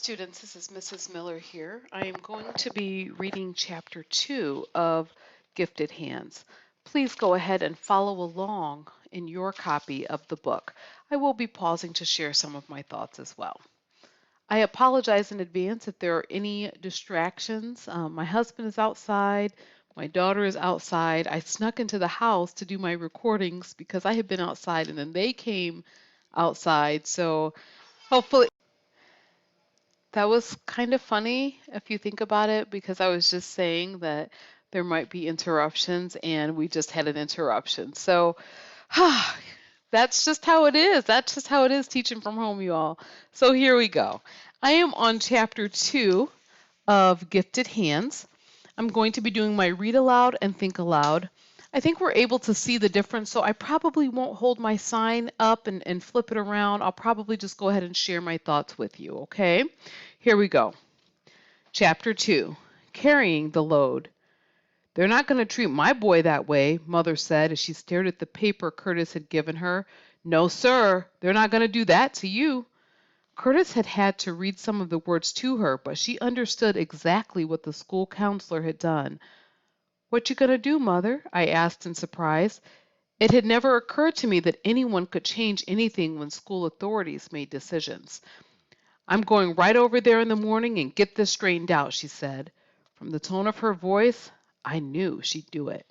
students, this is Mrs. Miller here. I am going to be reading chapter 2 of Gifted Hands. Please go ahead and follow along in your copy of the book. I will be pausing to share some of my thoughts as well. I apologize in advance if there are any distractions. My husband is outside, my daughter is outside. I snuck into the house to do my recordings because I had been outside and then they came outside. So hopefully, that was kind of funny if you think about it, because I was just saying that there might be interruptions and we just had an interruption. So that's just how it is. That's just how it is teaching from home, you all. So here we go. I am on chapter 2 of Gifted Hands. I'm going to be doing my read aloud and think aloud. I think we're able to see the difference, so I probably won't hold my sign up and flip it around. I'll probably just go ahead and share my thoughts with you, okay? Here we go. Chapter 2, Carrying the Load. They're not going to treat my boy that way, Mother said as she stared at the paper Curtis had given her. No, sir, they're not going to do that to you. Curtis had had to read some of the words to her, but she understood exactly what the school counselor had done. What you gonna do, Mother? I asked in surprise. It had never occurred to me that anyone could change anything when school authorities made decisions. I'm going right over there in the morning and get this straightened out, she said. From the tone of her voice, I knew she'd do it.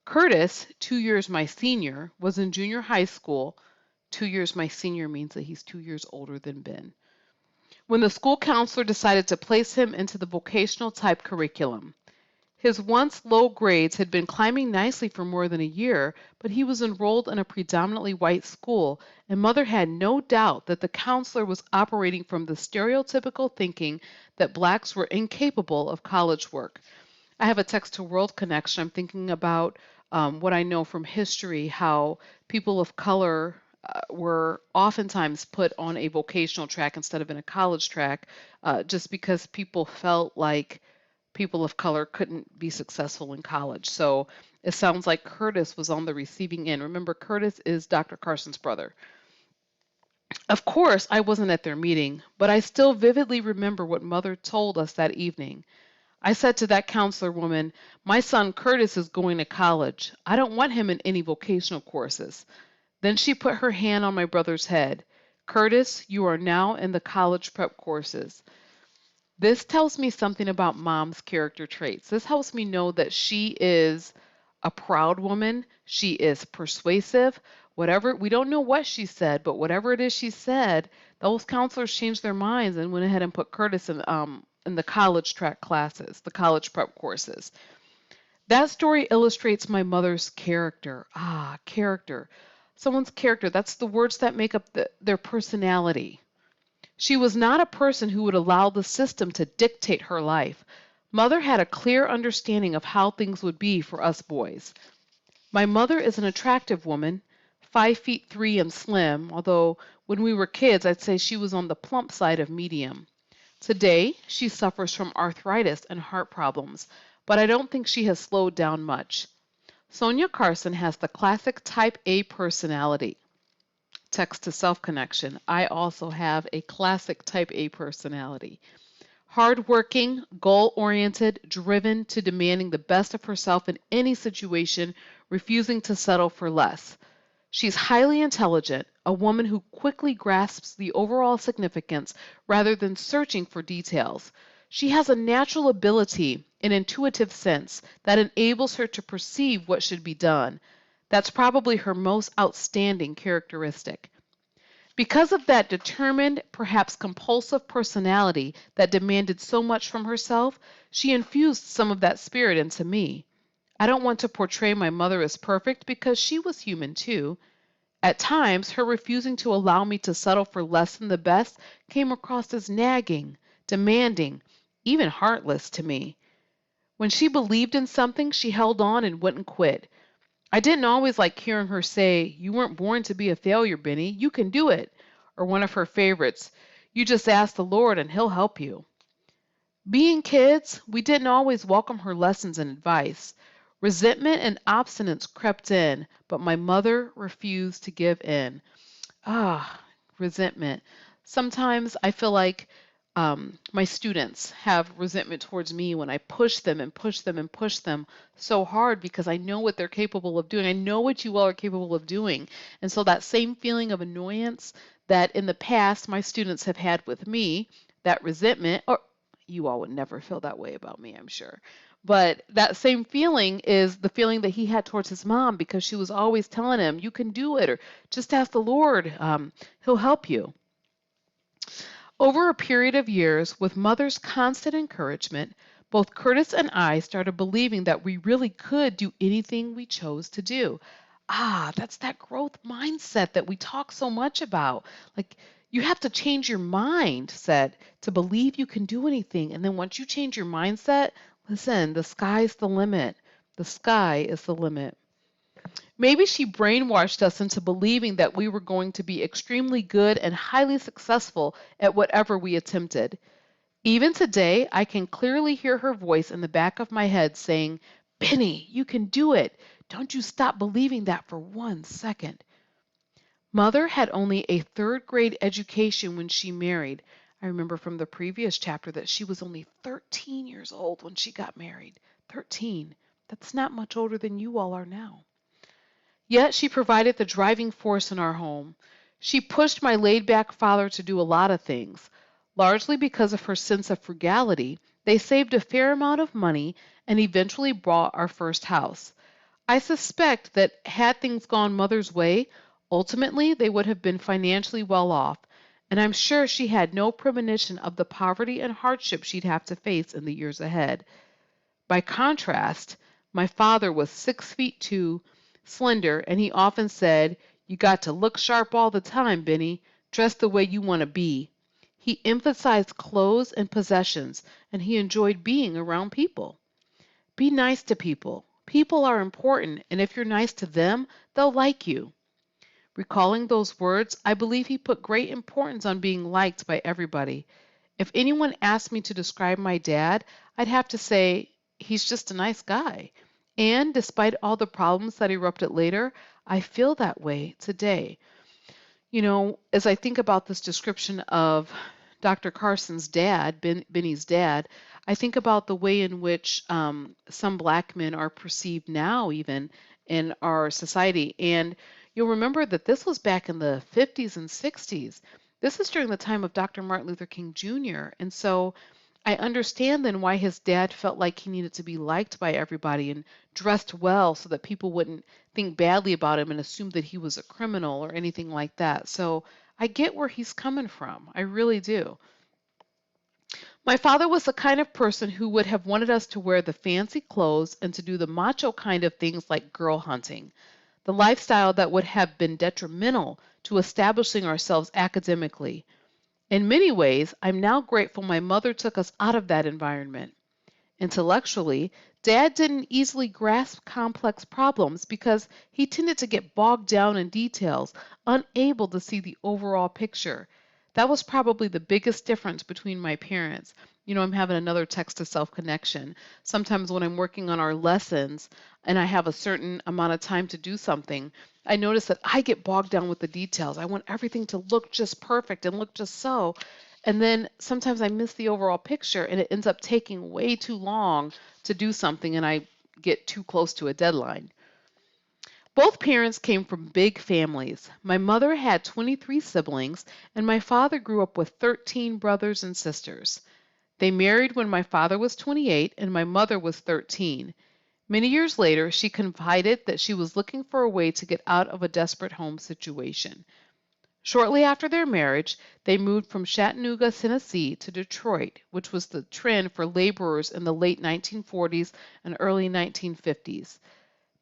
Curtis, 2 years my senior, was in junior high school. 2 years my senior means that he's 2 years older than Ben. When the school counselor decided to place him into the vocational type curriculum. His once low grades had been climbing nicely for more than a year, but he was enrolled in a predominantly white school, and Mother had no doubt that the counselor was operating from the stereotypical thinking that blacks were incapable of college work. I have a text-to-world connection. I'm thinking about what I know from history, how people of color were oftentimes put on a vocational track instead of in a college track, just because people felt like people of color couldn't be successful in college. So it sounds like Curtis was on the receiving end. Remember, Curtis is Dr. Carson's brother. Of course, I wasn't at their meeting, but I still vividly remember what Mother told us that evening. I said to that counselor woman, my son Curtis is going to college. I don't want him in any vocational courses. Then she put her hand on my brother's head. Curtis, you are now in the college prep courses. This tells me something about Mom's character traits. This helps me know that she is a proud woman. She is persuasive. Whatever, we don't know what she said, but whatever it is she said, those counselors changed their minds and went ahead and put Curtis in the college track classes, the college prep courses. That story illustrates my mother's character. Character. Someone's character, that's the words that make up their personality. She was not a person who would allow the system to dictate her life. Mother had a clear understanding of how things would be for us boys. My mother is an attractive woman, 5'3" and slim, although when we were kids, I'd say she was on the plump side of medium. Today, she suffers from arthritis and heart problems, but I don't think she has slowed down much. Sonia Carson has the classic type A personality. Text to self connection. I also have a classic type A personality. Hardworking, goal-oriented, driven to demanding the best of herself in any situation, refusing to settle for less. She's highly intelligent, a woman who quickly grasps the overall significance rather than searching for details. She has a natural ability, an intuitive sense that enables her to perceive what should be done. That's probably her most outstanding characteristic. Because of that determined, perhaps compulsive personality that demanded so much from herself, she infused some of that spirit into me. I don't want to portray my mother as perfect because she was human too. At times, her refusing to allow me to settle for less than the best came across as nagging, demanding, even heartless to me. When she believed in something, she held on and wouldn't quit. I didn't always like hearing her say, you weren't born to be a failure, Benny. You can do it. Or one of her favorites, you just ask the Lord and he'll help you. Being kids, we didn't always welcome her lessons and advice. Resentment and obstinance crept in, but my mother refused to give in. Resentment. Sometimes I feel like my students have resentment towards me when I push them and push them and push them so hard because I know what they're capable of doing. I know what you all are capable of doing. And so that same feeling of annoyance that in the past my students have had with me, that resentment, or you all would never feel that way about me, I'm sure. But that same feeling is the feeling that he had towards his mom because she was always telling him, you can do it, or just ask the Lord, he'll help you. Over a period of years, with Mother's constant encouragement, both Curtis and I started believing that we really could do anything we chose to do. That's that growth mindset that we talk so much about. Like, you have to change your mindset to believe you can do anything. And then once you change your mindset, listen, the sky's the limit. The sky is the limit. Maybe she brainwashed us into believing that we were going to be extremely good and highly successful at whatever we attempted. Even today, I can clearly hear her voice in the back of my head saying, Benny, you can do it. Don't you stop believing that for 1 second. Mother had only a third grade education when she married. I remember from the previous chapter that she was only 13 years old when she got married. 13. That's not much older than you all are now. Yet she provided the driving force in our home. She pushed my laid back father to do a lot of things. Largely because of her sense of frugality, they saved a fair amount of money and eventually bought our first house. I suspect that had things gone Mother's way, ultimately they would have been financially well off, and I'm sure she had no premonition of the poverty and hardship she'd have to face in the years ahead. By contrast, my father was 6 feet 2, slender, and he often said, you got to look sharp all the time, Benny. Dress the way you want to be. He emphasized clothes and possessions, and he enjoyed being around people. Be nice to people. People are important, and if you're nice to them, they'll like you. Recalling those words, I believe he put great importance on being liked by everybody. If anyone asked me to describe my dad, I'd have to say he's just a nice guy. And despite all the problems that erupted later, I feel that way today. You know, as I think about this description of Dr. Carson's dad, Benny's dad, I think about the way in which some black men are perceived now, even in our society. And you'll remember that this was back in the 50s and 60s. This is during the time of Dr. Martin Luther King Jr. And so I understand then why his dad felt like he needed to be liked by everybody and dressed well so that people wouldn't think badly about him and assume that he was a criminal or anything like that. So I get where he's coming from. I really do. My father was the kind of person who would have wanted us to wear the fancy clothes and to do the macho kind of things like girl hunting, the lifestyle that would have been detrimental to establishing ourselves academically. In many ways, I'm now grateful my mother took us out of that environment. Intellectually, Dad didn't easily grasp complex problems because he tended to get bogged down in details, unable to see the overall picture. That was probably the biggest difference between my parents. You know, I'm having another text to self connection. Sometimes when I'm working on our lessons and I have a certain amount of time to do something, I notice that I get bogged down with the details. I want everything to look just perfect and look just so. And then sometimes I miss the overall picture and it ends up taking way too long to do something and I get too close to a deadline. Both parents came from big families. My mother had 23 siblings and my father grew up with 13 brothers and sisters. They married when my father was 28 and my mother was 13. Many years later, she confided that she was looking for a way to get out of a desperate home situation. Shortly after their marriage, they moved from Chattanooga, Tennessee to Detroit, which was the trend for laborers in the late 1940s and early 1950s.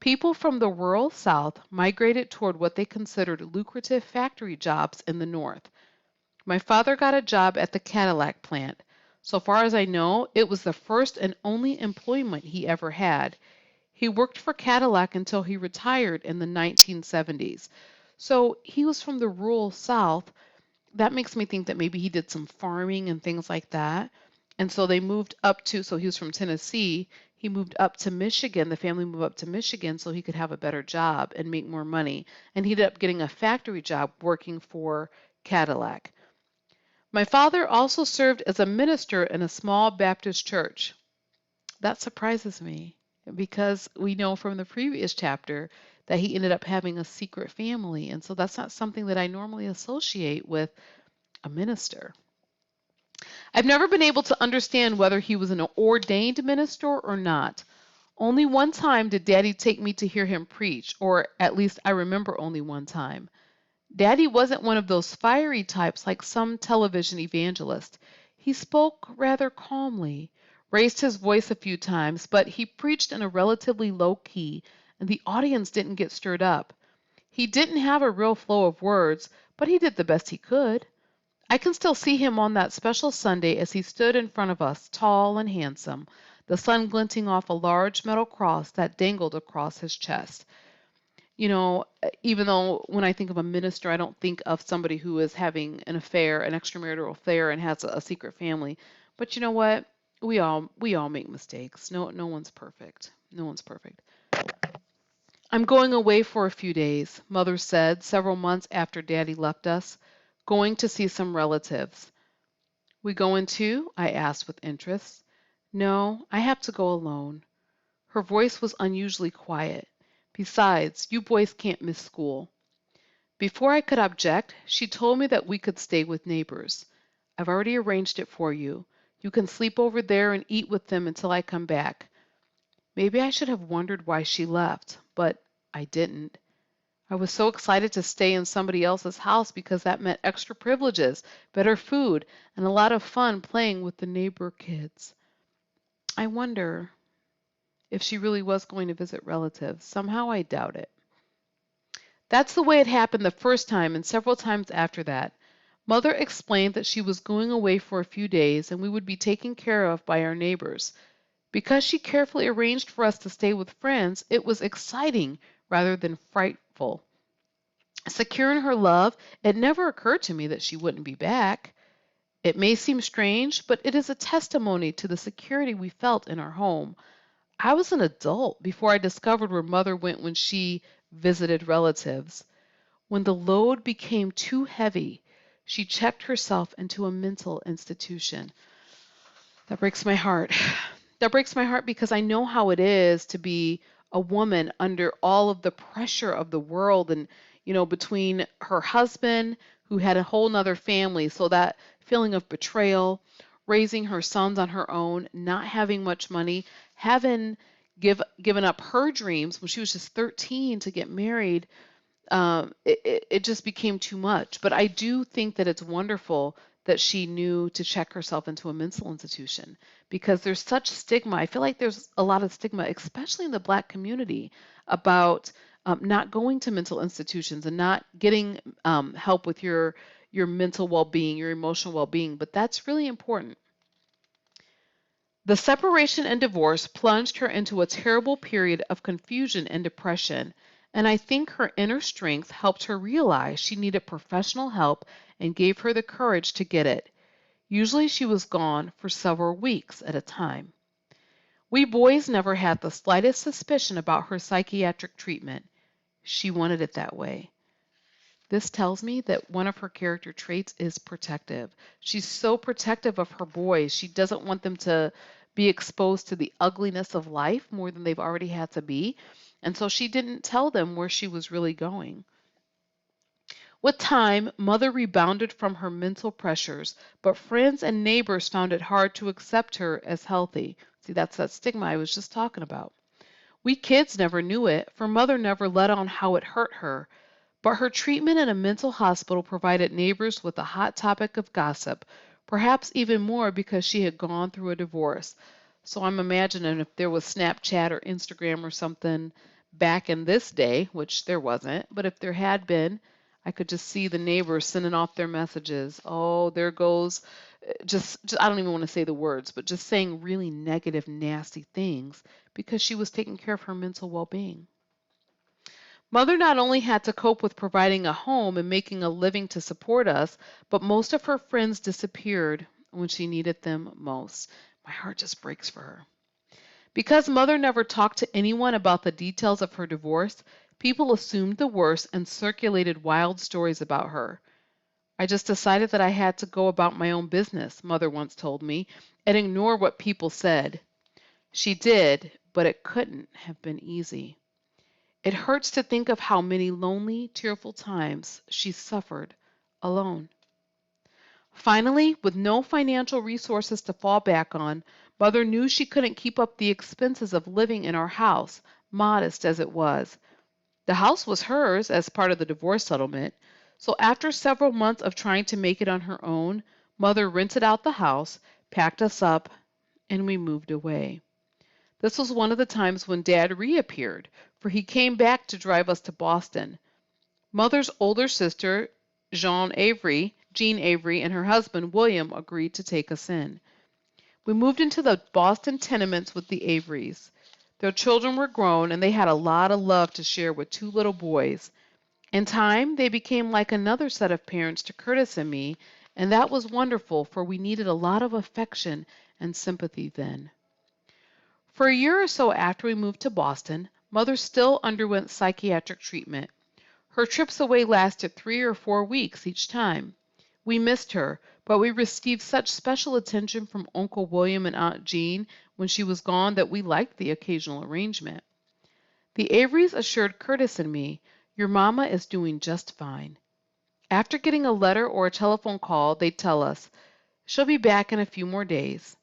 People from the rural South migrated toward what they considered lucrative factory jobs in the North. My father got a job at the Cadillac plant. So far as I know, it was the first and only employment he ever had. He worked for Cadillac until he retired in the 1970s. So he was from the rural South. That makes me think that maybe he did some farming and things like that. And so they moved up to, so he was from Tennessee. He moved up to Michigan. The family moved up to Michigan so he could have a better job and make more money. And he ended up getting a factory job working for Cadillac. My father also served as a minister in a small Baptist church. That surprises me because we know from the previous chapter that he ended up having a secret family. And so that's not something that I normally associate with a minister. I've never been able to understand whether he was an ordained minister or not. Only one time did Daddy take me to hear him preach, or at least I remember only one time. Daddy wasn't one of those fiery types like some television evangelist. He spoke rather calmly, raised his voice a few times, but he preached in a relatively low key, and the audience didn't get stirred up. He didn't have a real flow of words, but he did the best he could. I can still see him on that special Sunday as he stood in front of us, tall and handsome, the sun glinting off a large metal cross that dangled across his chest. Even though when I think of a minister, I don't think of somebody who is having an affair, an extramarital affair, and has a secret family. But you know what? We all make mistakes. No one's perfect. No one's perfect. I'm going away for a few days, Mother said several months after Daddy left us, going to see some relatives. We going too? I asked with interest. No, I have to go alone. Her voice was unusually quiet. Besides, you boys can't miss school. Before I could object, she told me that we could stay with neighbors. I've already arranged it for you. You can sleep over there and eat with them until I come back. Maybe I should have wondered why she left, but I didn't. I was so excited to stay in somebody else's house because that meant extra privileges, better food, and a lot of fun playing with the neighbor kids. I wonder if she really was going to visit relatives. Somehow I doubt it. That's the way it happened the first time and several times after that. Mother explained that she was going away for a few days and we would be taken care of by our neighbors. Because she carefully arranged for us to stay with friends, it was exciting rather than frightful. Secure in her love, it never occurred to me that she wouldn't be back. It may seem strange, but it is a testimony to the security we felt in our home. I was an adult before I discovered where Mother went when she visited relatives. When the load became too heavy, she checked herself into a mental institution. That breaks my heart. That breaks my heart because I know how it is to be a woman under all of the pressure of the world and, between her husband who had a whole nother family. So that feeling of betrayal, raising her sons on her own, not having much money, having given up her dreams when she was just 13 to get married. It just became too much. But I do think that it's wonderful that she knew to check herself into a mental institution because there's such stigma. I feel like there's a lot of stigma, especially in the Black community, about not going to mental institutions and not getting help with your mental well-being, your emotional well-being. But that's really important. The separation and divorce plunged her into a terrible period of confusion and depression, and I think her inner strength helped her realize she needed professional help and gave her the courage to get it. Usually she was gone for several weeks at a time. We boys never had the slightest suspicion about her psychiatric treatment. She wanted it that way. This tells me that one of her character traits is protective. She's so protective of her boys. She doesn't want them to be exposed to the ugliness of life more than they've already had to be. And so she didn't tell them where she was really going. With time, Mother rebounded from her mental pressures, but friends and neighbors found it hard to accept her as healthy. See, that's that stigma I was just talking about. We kids never knew it, for Mother never let on how it hurt her. But her treatment in a mental hospital provided neighbors with a hot topic of gossip, perhaps even more because she had gone through a divorce. So I'm imagining if there was Snapchat or Instagram or something back in this day, which there wasn't, but if there had been, I could just see the neighbors sending off their messages. Oh, there goes, just I don't even want to say the words, but just saying really negative, nasty things because she was taking care of her mental well-being. Mother not only had to cope with providing a home and making a living to support us, but most of her friends disappeared when she needed them most. My heart just breaks for her. Because Mother never talked to anyone about the details of her divorce, people assumed the worst and circulated wild stories about her. I just decided that I had to go about my own business, Mother once told me, and ignore what people said. She did, but it couldn't have been easy. It hurts to think of how many lonely, tearful times she suffered alone. Finally, with no financial resources to fall back on, Mother knew she couldn't keep up the expenses of living in our house, modest as it was. The house was hers as part of the divorce settlement, so after several months of trying to make it on her own, Mother rented out the house, packed us up, and we moved away. This was one of the times when Dad reappeared, for he came back to drive us to Boston. Mother's older sister, Jean Avery, and her husband, William, agreed to take us in. We moved into the Boston tenements with the Averys. Their children were grown, and they had a lot of love to share with two little boys. In time, they became like another set of parents to Curtis and me, and that was wonderful, for we needed a lot of affection and sympathy then. For a year or so after we moved to Boston, Mother still underwent psychiatric treatment. Her trips away lasted 3 or 4 weeks each time. We missed her, but we received such special attention from Uncle William and Aunt Jean when she was gone that we liked the occasional arrangement. The Averys assured Curtis and me, "Your mama is doing just fine." After getting a letter or a telephone call, they'd tell us, "She'll be back in a few more days."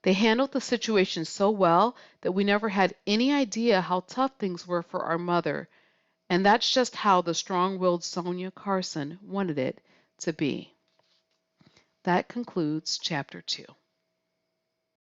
They handled the situation so well that we never had any idea how tough things were for our mother, and that's just how the strong-willed Sonia Carson wanted it to be. That concludes Chapter 2.